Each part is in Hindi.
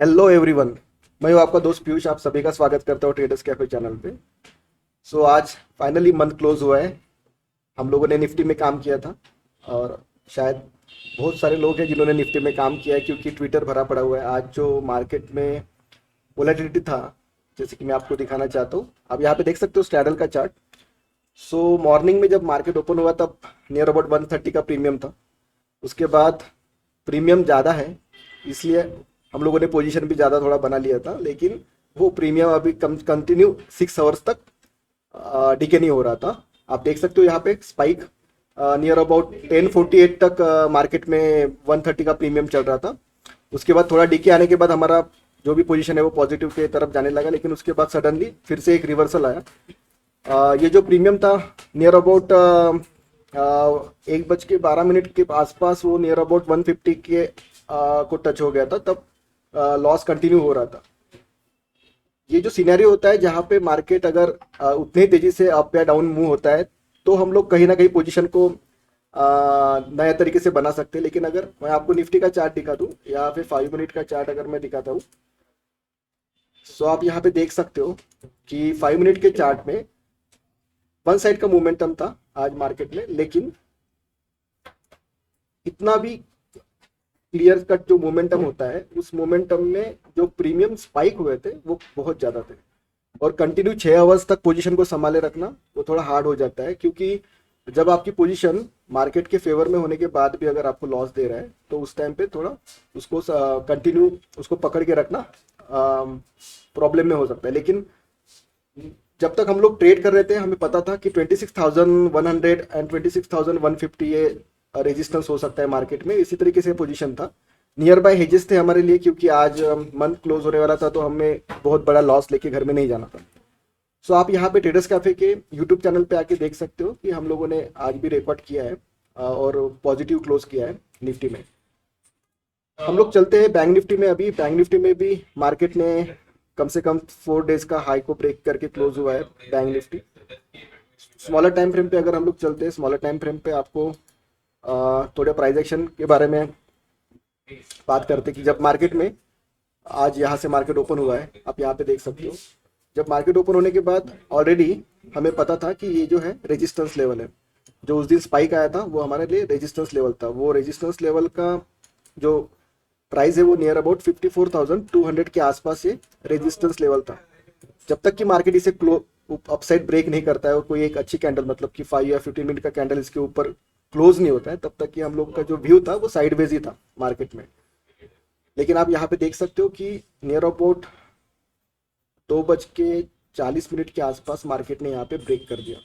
Hello everyone. मैं हूं आपका दोस्त पीयूष। आप सभी का स्वागत करता हूं ट्रेडर्स कैफे चैनल पे। आज फाइनली मंथ क्लोज हुआ है। हम लोगों ने निफ्टी में काम किया था और शायद बहुत सारे लोग हैं जिन्होंने निफ्टी में काम किया है, क्योंकि ट्विटर भरा पड़ा हुआ है। आज जो मार्केट में वोलेटिलिटी था, जैसे कि मैं आपको दिखाना चाहता हूँ, आप यहाँ पे देख सकते हो स्ट्रैडल का चार्ट। मॉर्निंग में जब मार्केट ओपन हुआ तब नियर अबाउट 130 का प्रीमियम था। उसके बाद प्रीमियम ज़्यादा है, इसलिए हम लोगों ने पोजीशन भी ज़्यादा थोड़ा बना लिया था, लेकिन वो प्रीमियम अभी कंटिन्यू 6 आवर्स तक डिके नहीं हो रहा था। आप देख सकते हो यहाँ पे स्पाइक नियर अबाउट 1048 तक मार्केट में 130 का प्रीमियम चल रहा था। उसके बाद थोड़ा डिके आने के बाद हमारा जो भी पोजीशन है वो पॉजिटिव के तरफ जाने लगा, लेकिन उसके बाद सडनली फिर से एक रिवर्सल आया। ये जो प्रीमियम था नियर अबाउट 1:12 के आसपास वो नियर अबाउट 150 के को टच हो गया था, तब लॉस कंटिन्यू हो रहा था। ये जो सिनेरियो होता है जहाँ पे मार्केट अगर उतनी तेजी से अप या डाउन मूव होता है, तो हम लोग कहीं ना कहीं पोजीशन को नए तरीके से बना सकते हैं। लेकिन अगर मैं आपको निफ्टी का चार्ट दिखा दूँ या फिर 5 मिनट का चार्ट अगर मैं दिखाता हूँ, आप यहाँ पे देख सकते हो कि 5 मिनट के चार्ट में वन साइड का मोमेंटम था आज मार्केट में, लेकिन इतना भी क्लियर कट जो मोमेंटम होता है, उस मोमेंटम में जो प्रीमियम स्पाइक हुए थे वो बहुत ज़्यादा थे। और कंटिन्यू 6 आवर्स तक पोजीशन को संभाले रखना वो थोड़ा हार्ड हो जाता है, क्योंकि जब आपकी पोजीशन मार्केट के फेवर में होने के बाद भी अगर आपको लॉस दे रहा है, तो उस टाइम पे थोड़ा उसको कंटिन्यू उसको पकड़ के रखना प्रॉब्लम में हो सकता है। लेकिन जब तक हम लोग ट्रेड कर रहे थे, हमें पता था कि 26,100 एंड 26,150 ये रेजिस्टेंस हो सकता है मार्केट में। इसी तरीके से पोजीशन था, नियर बाय हेजेस थे हमारे लिए, क्योंकि आज मंथ क्लोज होने वाला था, तो हमें बहुत बड़ा लॉस लेके घर में नहीं जाना था। आप यहाँ पे ट्रेडर्स कैफे के यूट्यूब चैनल पे आके देख सकते हो कि हम लोगों ने आज भी रिकॉर्ड किया है और पॉजिटिव क्लोज किया है निफ्टी में। हम लोग चलते हैं बैंक निफ्टी में। अभी बैंक निफ्टी में भी मार्केट ने कम से कम 4 डेज का हाई को ब्रेक करके क्लोज हुआ है bank Nifty. Smaller time frame पे अगर हम लोग चलते हैं, स्मॉलर टाइम फ्रेम पे आपको थोड़े प्राइस एक्शन के बारे में बात करते कि जब मार्केट में आज यहाँ से मार्केट ओपन हुआ है, आप यहाँ पे देख सकते हो। जब मार्केट ओपन होने के बाद ऑलरेडी हमें पता था कि ये जो है रेजिस्टेंस लेवल है। जो उस दिन स्पाइक आया था वो हमारे लिए रेजिस्टेंस लेवल था। वो रेजिस्टेंस लेवल का जो प्राइस है वो नियर अबाउट 54,200 के आसपास ये रेजिस्टेंस लेवल था। जब तक कि मार्केट इसे अपसाइड ब्रेक नहीं करता है और कोई एक अच्छी कैंडल, मतलब कि 5 या 15 मिनट का कैंडल इसके ऊपर क्लोज नहीं होता है, तब तक कि हम लोग का जो व्यू था वो साइडवेज ही था मार्केट में। लेकिन आप यहाँ पे देख सकते हो कि नियर अबाउट 2:40 के आसपास मार्केट ने यहाँ पे ब्रेक कर दिया।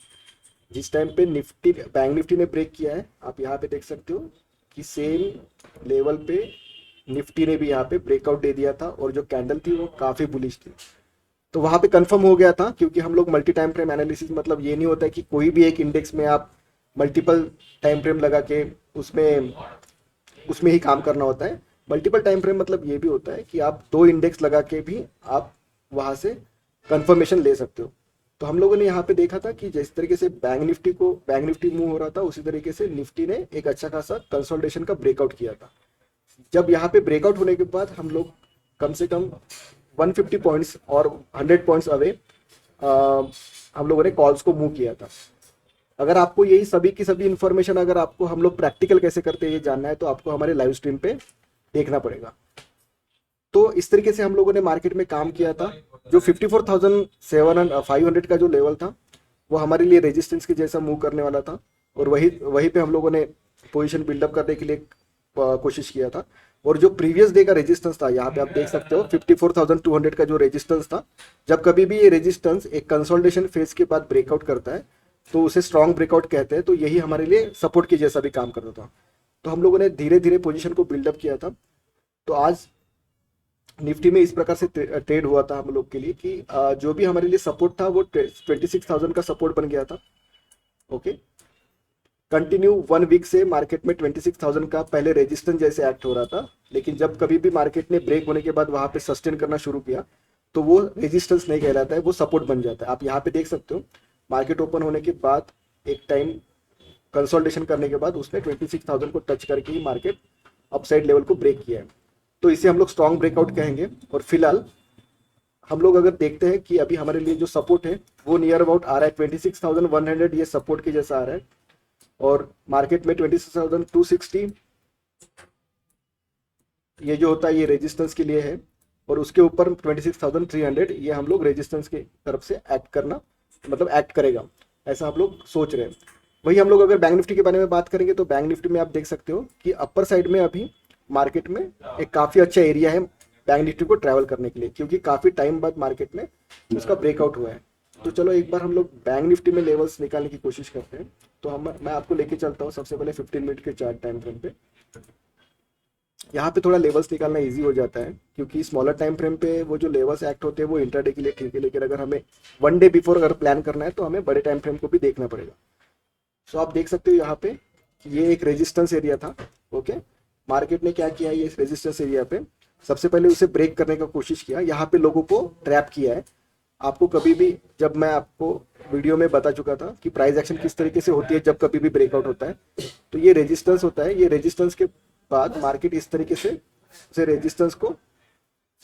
जिस टाइम पे निफ्टी बैंक निफ्टी ने ब्रेक किया है, आप यहाँ पे देख सकते हो कि सेम लेवल पे निफ्टी ने भी यहाँ पे ब्रेकआउट दे दिया था और जो कैंडल थी वो काफ़ी बुलिश थी। तो वहाँ पे कंफर्म हो गया था, क्योंकि हम लोग मल्टी टाइम फ्रेम एनालिसिस, मतलब ये नहीं होता है कि कोई भी एक इंडेक्स में आप मल्टीपल टाइम फ्रेम लगा के उसमें उसमें ही काम करना होता है। मल्टीपल टाइम फ्रेम मतलब ये भी होता है कि आप 2 इंडेक्स लगा के भी आप वहाँ से कंफर्मेशन ले सकते हो। तो हम लोगों ने यहाँ पे देखा था कि जिस तरीके से बैंक निफ्टी मूव हो रहा था, उसी तरीके से निफ्टी ने एक अच्छा खासा कंसोलिडेशन का ब्रेकआउट किया था। जब यहाँ पे ब्रेकआउट होने के बाद हम लोग कम से कम 150 पॉइंट्स और 100 पॉइंट्स अवे हम लोगों ने कॉल्स को मूव किया था। अगर आपको यही सभी की सभी इन्फॉर्मेशन, अगर आपको हम लोग प्रैक्टिकल कैसे करते हैं ये जानना है, तो आपको हमारे लाइव स्ट्रीम पे देखना पड़ेगा। तो इस तरीके से हम लोगों ने मार्केट में काम किया था। जो 54,500 का जो लेवल था वो हमारे लिए रेजिस्टेंस के जैसा मूव करने वाला था, और वही पे हम लोगों ने पोजीशन बिल्डअप करने के लिए कोशिश किया था। और जो प्रीवियस डे का रेजिस्टेंस था, यहाँ पे आप देख सकते हो 54,200 का जो रेजिस्टेंस था, जब कभी भी ये रेजिस्टेंस एक कंसोलिडेशन फेज के बाद ब्रेकआउट करता है तो उसे स्ट्रॉन्ग ब्रेकआउट कहते हैं। तो यही हमारे लिए सपोर्ट के जैसा भी काम करता था। तो हम लोगों ने धीरे धीरे पोजीशन को बिल्डअप किया था। तो आज निफ्टी में इस प्रकार से ट्रेड हुआ था हम लोग के लिए कि जो भी हमारे लिए सपोर्ट था वो 26,000 का सपोर्ट बन गया था। ओके, कंटिन्यू 1 वीक से मार्केट में 26,000 का पहले रेजिस्टेंस जैसे एक्ट हो रहा था, लेकिन जब कभी भी मार्केट ने ब्रेक होने के बाद वहां पे सस्टेन करना शुरू किया तो वो रेजिस्टेंस नहीं कहलाता है, वो सपोर्ट बन जाता है। आप यहाँ पे देख सकते हो मार्केट ओपन होने के बाद एक टाइम कंसोलिडेशन करने के बाद उसने 26,000 को टच करके ही मार्केट अपसाइड लेवल को ब्रेक किया है। तो इसे हम लोग स्ट्रॉन्ग ब्रेकआउट कहेंगे। और फिलहाल हम लोग अगर देखते हैं कि अभी हमारे लिए जो सपोर्ट है वो नियर अबाउट आ रहा है 26,100, ये सपोर्ट के जैसा आ रहा है। और मार्केट में 26,260 ये जो होता है ये रेजिस्टेंस के लिए है। और उसके ऊपर 26,300 ये हम लोग रेजिस्टेंस की तरफ से एक्ट करना, मतलब एक्ट करेगा, ऐसा हम लोग सोच रहे हैं। वही हम लोग अगर बैंक निफ्टी के बारे में बात करेंगे तो बैंक निफ्टी में आप देख सकते हो कि अपर साइड में अभी मार्केट में एक काफ़ी अच्छा एरिया है बैंक निफ्टी को ट्रैवल करने के लिए, क्योंकि काफ़ी टाइम बाद मार्केट में उसका ब्रेकआउट हुआ है। तो चलो एक बार हम लोग बैंक निफ्टी में लेवल्स निकालने की कोशिश करते हैं। तो मैं आपको लेके चलता हूँ सबसे पहले 15 मिनट के चार्ट टाइम फ्रेम पे। यहाँ पे थोड़ा लेवल्स निकालना इजी हो जाता है, क्योंकि स्मॉलर टाइम फ्रेम पे वो जो लेवल्स एक्ट होते हैं वो इंटरडे के लिए ठीक है, लेकिन अगर हमें वन डे बिफोर अगर प्लान करना है तो हमें बड़े टाइम फ्रेम को भी देखना पड़ेगा। सो आप देख सकते हो यहाँ पे ये एक रेजिस्टेंस एरिया था। ओके, मार्केट ने क्या किया, ये रेजिस्टेंस एरिया पे सबसे पहले उसे ब्रेक करने का कोशिश किया, यहाँ पे लोगों को ट्रैप किया है। आपको कभी भी, जब मैं आपको वीडियो में बता चुका था कि प्राइस एक्शन किस तरीके से होती है जब कभी भी ब्रेकआउट होता है, तो ये रेजिस्टेंस होता है। ये रेजिस्टेंस के बाद मार्केट इस तरीके से उसे रेजिस्टेंस को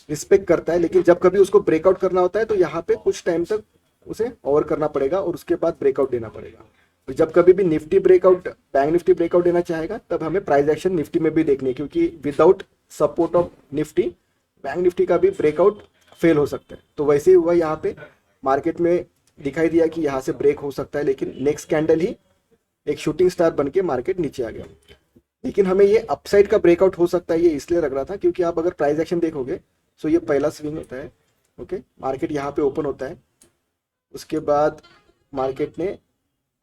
रिस्पेक्ट करता है, लेकिन जब कभी उसको ब्रेकआउट करना होता है तो यहाँ पे कुछ टाइम तक उसे ओवर करना पड़ेगा और उसके बाद ब्रेकआउट देना पड़ेगा। तो जब कभी भी Nifty breakout, bank Nifty breakout देना चाहेगा तब हमें प्राइस एक्शन निफ्टी में भी देखनी है, क्योंकि without support of Nifty bank Nifty का भी ब्रेकआउट फेल हो सकता है। तो वैसे ही हुआ यहाँ पे, मार्केट में दिखाई दिया कि यहाँ से ब्रेक हो सकता है, लेकिन नेक्स्ट कैंडल ही एक शूटिंग स्टार बन के मार्केट नीचे आ गया। लेकिन हमें ये अपसाइड का ब्रेकआउट हो सकता है ये इसलिए लग रहा था क्योंकि आप अगर प्राइस एक्शन देखोगे तो ये पहला स्विंग होता है। ओके, मार्केट यहाँ पे ओपन होता है, उसके बाद मार्केट ने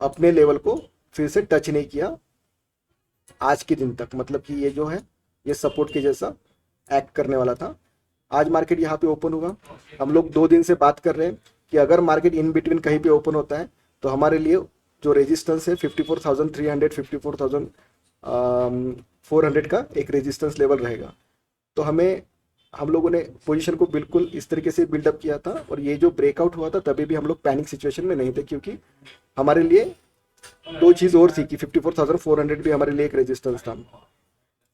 अपने लेवल को फिर से टच नहीं किया आज के दिन तक, मतलब कि ये जो है ये सपोर्ट के जैसा एक्ट करने वाला था। आज मार्केट यहाँ पे ओपन हुआ। हम लोग 2 दिन से बात कर रहे हैं कि अगर मार्केट इन बिटवीन कहीं पे ओपन होता है तो हमारे लिए जो रेजिस्टेंस है 54,300 54,400 का एक रेजिस्टेंस लेवल रहेगा। तो हम लोगों ने पोजीशन को बिल्कुल इस तरीके से बिल्डअप किया था, और ये जो ब्रेकआउट हुआ था तभी भी हम लोग पैनिक सिचुएशन में नहीं थे, क्योंकि हमारे लिए 2 चीज़ और थी कि 54,400 भी हमारे लिए एक रेजिस्टेंस था।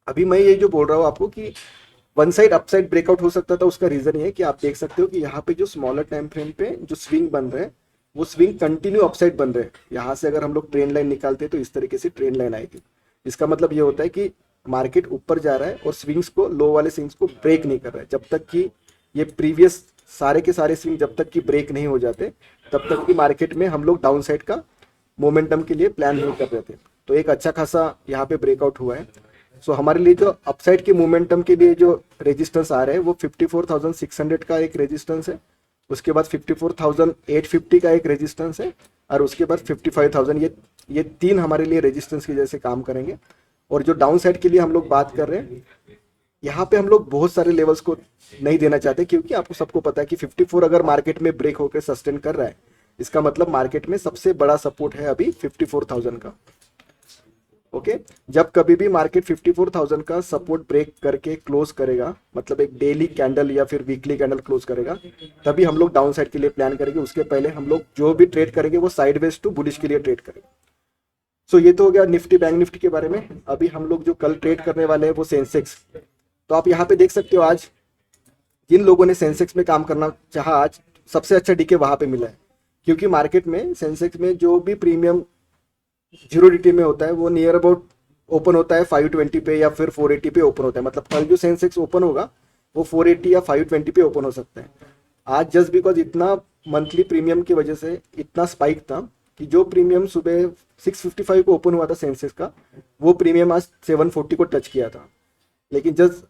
अभी मैं ये जो बोल रहा हूँ आपको कि वन साइड अपसाइड ब्रेकआउट हो सकता था, उसका रीजन ये है कि आप देख सकते हो कि यहाँ पे जो स्मॉलर टाइम फ्रेम पे जो स्विंग बन रहे हैं वो स्विंग कंटिन्यू अपसाइड बन रहे हैं। यहाँ से अगर हम लोग ट्रेंड लाइन निकालते हैं तो इस तरीके से ट्रेंड लाइन आएगी। इसका मतलब ये होता है कि मार्केट ऊपर जा रहा है और स्विंग्स को, लो वाले स्विंग्स को ब्रेक नहीं कर रहा है। जब तक कि ये प्रीवियस सारे के सारे स्विंग जब तक कि ब्रेक नहीं हो जाते तब तक कि मार्केट में हम लोग डाउन साइड का मोमेंटम के लिए प्लान नहीं कर रहे थे। तो एक अच्छा खासा यहाँ पे ब्रेकआउट हुआ है। सो हमारे लिए जो अपसाइड के मोमेंटम के लिए जो रेजिस्टेंस आ रहे हैं वो 54,600 का एक रेजिस्टेंस है, उसके बाद 54,850 का एक रेजिस्टेंस है, और उसके बाद 55,000। ये 3 हमारे लिए रेजिस्टेंस के जैसे काम करेंगे। और जो डाउन साइड के लिए हम लोग बात कर रहे हैं, यहाँ पे हम लोग बहुत सारे लेवल्स को नहीं देना चाहते, क्योंकि आपको सबको पता है कि 54 अगर मार्केट में ब्रेक होकर सस्टेन कर रहा है, इसका मतलब मार्केट में सबसे बड़ा सपोर्ट है अभी 54,000 का। ओके, जब कभी भी मार्केट 54,000 का सपोर्ट ब्रेक करके क्लोज करेगा, मतलब एक डेली कैंडल या फिर वीकली कैंडल क्लोज करेगा, तभी हम लोग डाउन साइड के लिए प्लान करेंगे। उसके पहले हम लोग जो भी ट्रेड करेंगे वो साइडवेज टू बुलिश के लिए ट्रेड करेंगे। सो ये तो हो गया निफ्टी बैंक निफ्टी के बारे में। अभी हम लोग जो कल ट्रेड करने वाले हैं वो सेंसेक्स। तो आप यहाँ पे देख सकते हो आज जिन लोगों ने सेंसेक्स में काम करना चाहा, आज सबसे अच्छा डीके वहां पे मिला है, क्योंकि मार्केट में सेंसेक्स में जो भी प्रीमियम 0 DT में होता है वो नियर अबाउट ओपन होता है 520 पे या फिर 480 पे ओपन होता है। मतलब कल जो सेंसेक्स ओपन होगा वो 480 या 520 पे ओपन हो सकता है। आज जस्ट बिकॉज इतना मंथली प्रीमियम की वजह से इतना स्पाइक था कि जो प्रीमियम सुबह 655 को ओपन हुआ था सेंसेक्स का, वो प्रीमियम आज 740 को टच किया था। लेकिन जस्ट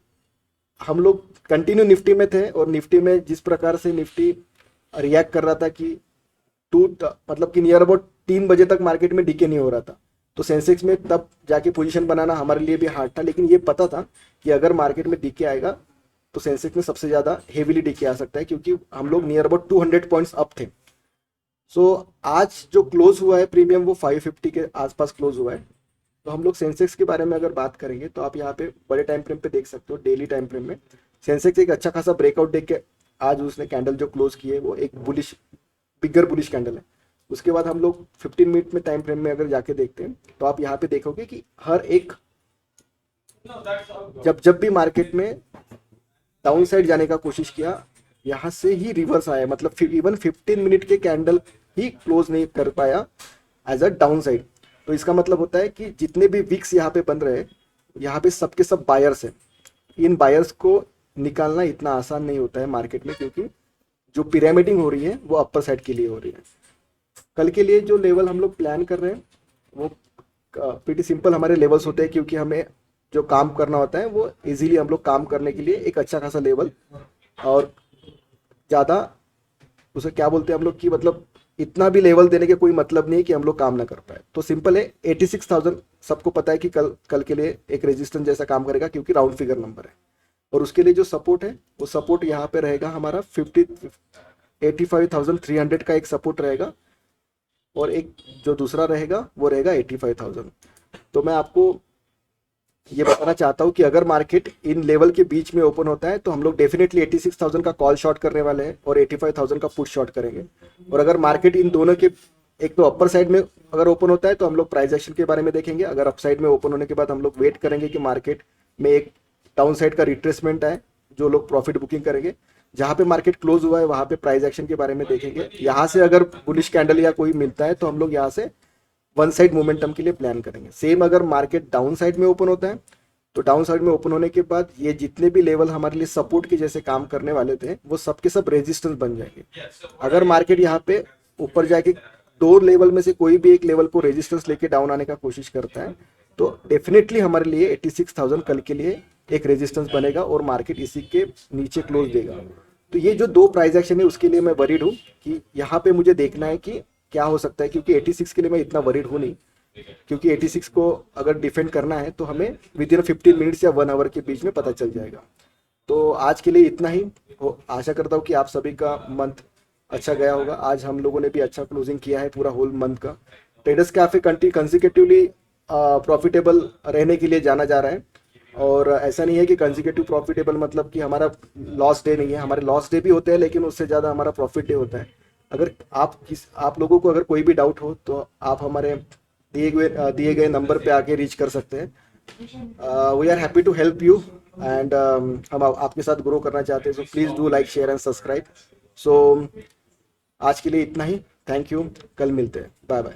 हम लोग कंटिन्यू निफ्टी में थे, और निफ्टी में जिस प्रकार से निफ्टी रिएक्ट कर रहा था कि मतलब कि नियर अबाउट 3 बजे तक मार्केट में डीके नहीं हो रहा था, तो सेंसेक्स में तब जाके पोजीशन बनाना हमारे लिए भी हार्ड था। लेकिन ये पता था कि अगर मार्केट में डीके आएगा तो सेंसेक्स में सबसे ज़्यादा हेवीली डीके आ सकता है, क्योंकि हम लोग नियर अबाउट 200 पॉइंट्स अप थे। सो आज जो क्लोज हुआ है प्रीमियम वो 550 के आसपास क्लोज हुआ है। तो हम लोग सेंसेक्स के बारे में अगर बात करेंगे तो आप यहाँ पे बड़े टाइम फ्रेम पे देख सकते हो, डेली टाइम फ्रेम में सेंसेक्स एक अच्छा खासा ब्रेकआउट देख के आज उसने कैंडल जो क्लोज की है वो एक बुलिश, बिगर बुलिश कैंडल है। उसके बाद हम लोग 15 मिनट में टाइम फ्रेम में अगर जाके देखते हैं तो आप यहाँ पे देखोगे कि हर एक जब जब भी मार्केट में डाउन साइड जाने का कोशिश किया, यहाँ से ही रिवर्स आया, मतलब इवन 15 मिनट के कैंडल ही क्लोज नहीं कर पाया एज अ डाउन साइड। तो इसका मतलब होता है कि जितने भी विक्स यहाँ पे बन रहे हैं, यहाँ पे सबके सब बायर्स हैं। इन बायर्स को निकालना इतना आसान नहीं होता है मार्केट में, क्योंकि जो पिरामिडिंग हो रही है वो अपर साइड के लिए हो रही है। कल के लिए जो लेवल हम लोग प्लान कर रहे हैं वो प्रीटी सिंपल हमारे लेवल्स होते हैं, क्योंकि हमें जो काम करना होता है वो इजीली हम लोग काम करने के लिए एक अच्छा खासा लेवल, और ज़्यादा उसे क्या बोलते हैं हम लोग कि मतलब इतना भी लेवल देने के कोई मतलब नहीं है कि हम लोग काम ना कर पाए। तो सिंपल है, 86,000 सबको पता है कि कल कल के लिए एक रेजिस्टेंस जैसा काम करेगा, क्योंकि राउंड फिगर नंबर है। और उसके लिए जो सपोर्ट है वो सपोर्ट यहाँ पे रहेगा हमारा 85,300 का एक सपोर्ट रहेगा, और एक जो दूसरा रहेगा वो रहेगा 85,000। तो मैं आपको ये बताना चाहता हूँ कि अगर मार्केट इन लेवल के बीच में ओपन होता है तो हम लोग डेफिनेटली 86,000 का कॉल शॉर्ट करने वाले हैं और 85,000 का पुट शॉर्ट करेंगे। और अगर मार्केट इन दोनों के एक तो अपर साइड में अगर ओपन होता है तो हम लोग प्राइस एक्शन के बारे में देखेंगे। अगर अप साइड में ओपन होने के बाद हम लोग वेट करेंगे कि मार्केट में एक डाउन साइड का रिट्रेसमेंट आए, जो लोग प्रॉफिट बुकिंग करेंगे। जहाँ पे मार्केट क्लोज हुआ है वहाँ पे प्राइस एक्शन के बारे में देखेंगे। यहाँ से अगर बुलिश कैंडल या कोई मिलता है तो हम लोग यहाँ से वन साइड मोमेंटम के लिए प्लान करेंगे। सेम अगर मार्केट डाउन साइड में ओपन होता है तो डाउन साइड में ओपन होने के बाद ये जितने भी लेवल हमारे लिए सपोर्ट के जैसे काम करने वाले थे वो सबके सब रेजिस्टेंस बन जाएंगे। अगर मार्केट यहाँ पे ऊपर जाके दो लेवल में से कोई भी एक लेवल को रेजिस्टेंस लेके डाउन आने का कोशिश करता है तो डेफिनेटली हमारे लिए 86,000 कल के लिए एक रेजिस्टेंस बनेगा और मार्केट इसी के नीचे क्लोज देगा। तो ये जो दो प्राइस एक्शन है उसके लिए मैं वरीड हूँ कि यहाँ पे मुझे देखना है कि क्या हो सकता है, क्योंकि 86 के लिए मैं इतना वरीड हूँ नहीं, क्योंकि 86 को अगर डिफेंड करना है तो हमें विद इन 15 मिनट्स या 1 आवर के बीच में पता चल जाएगा। तो आज के लिए इतना ही। आशा करता हूँ कि आप सभी का मंथ अच्छा गया होगा। आज हम लोगों ने भी अच्छा क्लोजिंग किया है पूरा होल मंथ का। ट्रेडर्स कैफे कंसिक्यूटिवली प्रॉफिटेबल रहने के लिए जाना जा रहा है, और ऐसा नहीं है कि कंसिक्यूटिव प्रॉफिटेबल मतलब कि हमारा लॉस डे नहीं है। हमारे लॉस डे भी होते हैं लेकिन उससे ज़्यादा हमारा प्रॉफिट डे होता है। अगर आप लोगों को अगर कोई भी डाउट हो तो आप हमारे दिए गए नंबर पे आके रीच कर सकते हैं। We are happy to help you and हम आपके साथ ग्रो करना चाहते हैं। So please do like share and subscribe. So आज के लिए इतना ही। थैंक यू, कल मिलते हैं। Bye bye.